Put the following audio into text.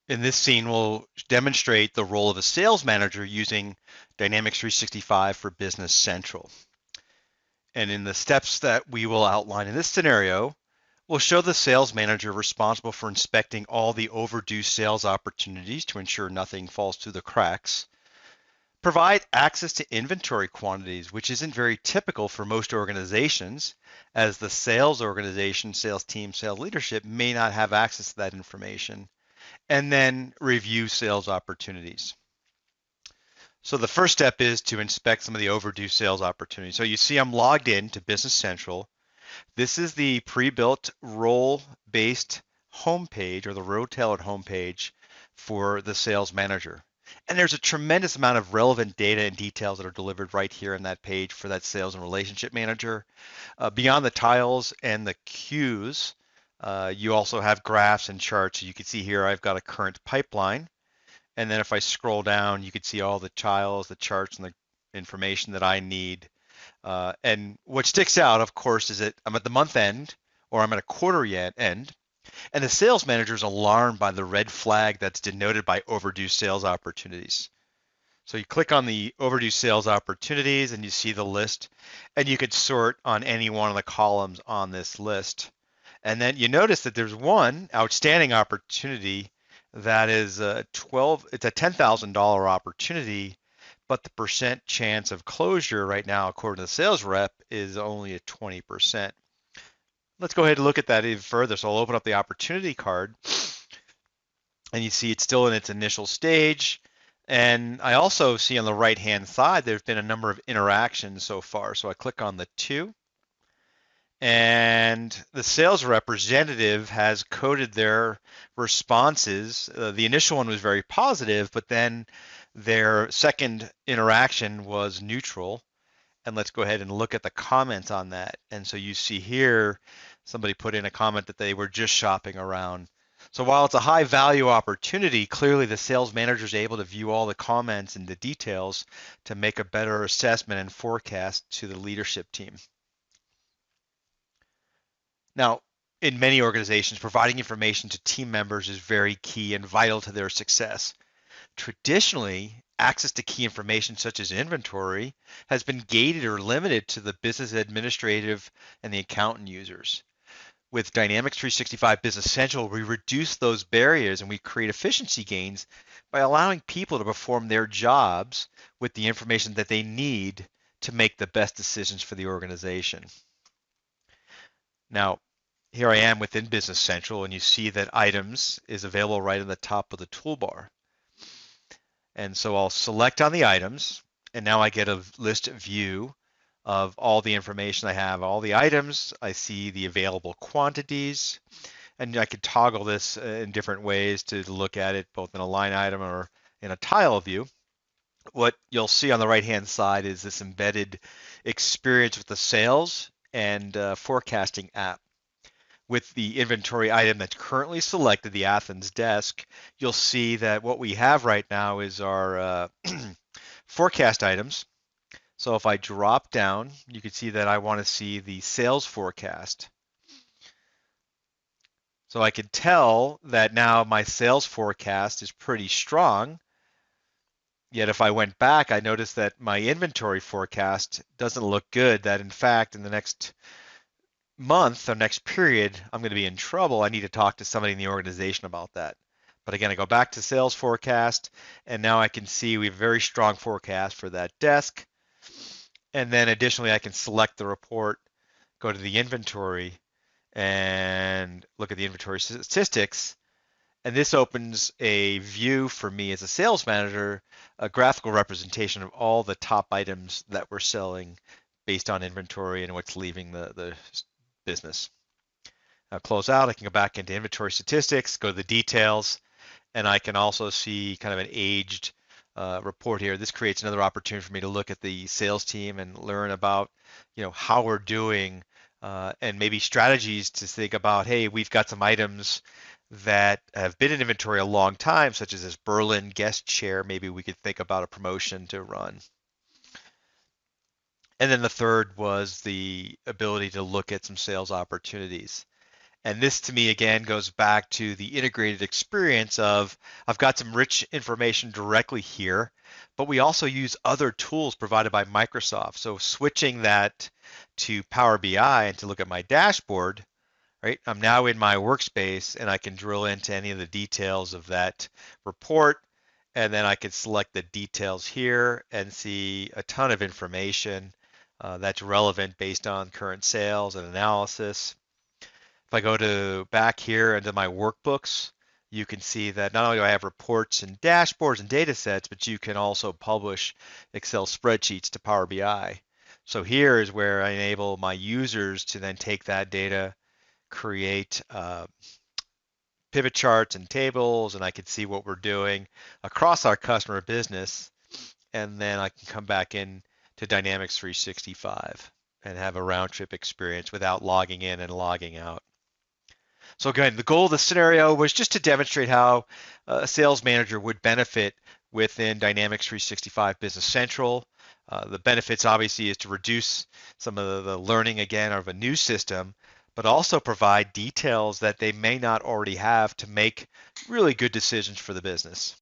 In this scene, we'll demonstrate the role of a sales manager using Dynamics 365 for Business Central. And in the steps that we will outline in this scenario, we'll show the sales manager responsible for inspecting all the overdue sales opportunities to ensure nothing falls through the cracks. Provide access to inventory quantities, which isn't very typical for most organizations, as the sales organization, sales team, sales leadership may not have access to that information. And then review sales opportunities. So the first step is to inspect some of the overdue sales opportunities. So you see I'm logged in to Business Central. This is the pre-built role-based homepage or the role-tailored homepage for the sales manager. And there's a tremendous amount of relevant data and details that are delivered right here in that page for that sales and relationship manager. Beyond the tiles and the cues, you also have graphs and charts. You can see here I've got a current pipeline. And then if I scroll down, you can see all the tiles, the charts, and the information that I need. And what sticks out, of course, is that I'm at the month end or I'm at a quarter yet end. And the sales manager is alarmed by the red flag that's denoted by overdue sales opportunities. So you click on the overdue sales opportunities and you see the list, and you could sort on any one of the columns on this list. And then you notice that there's one outstanding opportunity that is it's a $10,000 opportunity, but the percent chance of closure right now, according to the sales rep, is only at 20%. Let's go ahead and look at that even further. So I'll open up the opportunity card, and you see it's still in its initial stage. And I also see on the right-hand side, there's been a number of interactions so far. So I click on the two, and the sales representative has coded their responses. The initial one was very positive, but then their second interaction was neutral. And let's go ahead and look at the comments on that. And so you see here, somebody put in a comment that they were just shopping around. So while it's a high value opportunity, clearly the sales manager is able to view all the comments and the details to make a better assessment and forecast to the leadership team. Now, in many organizations, providing information to team members is very key and vital to their success. Traditionally, access to key information such as inventory has been gated or limited to the business administrative and the accountant users. With Dynamics 365 Business Central, we reduce those barriers and we create efficiency gains by allowing people to perform their jobs with the information that they need to make the best decisions for the organization. Now, here I am within Business Central, and you see that items is available right in the top of the toolbar. And so I'll select on the items, and now I get a list view of all the information I have, all the items. I see the available quantities, and I can toggle this in different ways to look at it both in a line item or in a tile view. What you'll see on the right-hand side is this embedded experience with the sales and forecasting app. With the inventory item that's currently selected, the Athens desk, you'll see that what we have right now is our forecast items. So if I drop down, you can see that I want to see the sales forecast. So I can tell that now my sales forecast is pretty strong. Yet if I went back, I noticed that my inventory forecast doesn't look good, that in fact in the next month or next period, I'm going to be in trouble. I need to talk to somebody in the organization about that. But again, I go back to sales forecast, and now I can see we have a very strong forecast for that desk. And then additionally, I can select the report, go to the inventory, and look at the inventory statistics. And this opens a view for me as a sales manager, a graphical representation of all the top items that we're selling based on inventory and what's leaving the business. I'll close out. I can go back into inventory statistics, go to the details, and I can also see kind of an aged report here. This creates another opportunity for me to look at the sales team and learn about, how we're doing and maybe strategies to think about, hey, we've got some items that have been in inventory a long time, such as this Berlin guest chair. Maybe we could think about a promotion to run. And then the third was the ability to look at some sales opportunities. And this to me again goes back to the integrated experience of I've got some rich information directly here, but we also use other tools provided by Microsoft. So switching that to Power BI and to look at my dashboard, right? I'm now in my workspace and I can drill into any of the details of that report. And then I can select the details here and see a ton of information that's relevant based on current sales and analysis. If I go to back here into my workbooks, you can see that not only do I have reports and dashboards and data sets, but you can also publish Excel spreadsheets to Power BI. So here is where I enable my users to then take that data, create pivot charts and tables, and I can see what we're doing across our customer business. And then I can come back in to Dynamics 365 and have a round trip experience without logging in and logging out. So again, the goal of the scenario was just to demonstrate how a sales manager would benefit within Dynamics 365 Business Central. The benefits obviously is to reduce some of the learning again of a new system, but also provide details that they may not already have to make really good decisions for the business.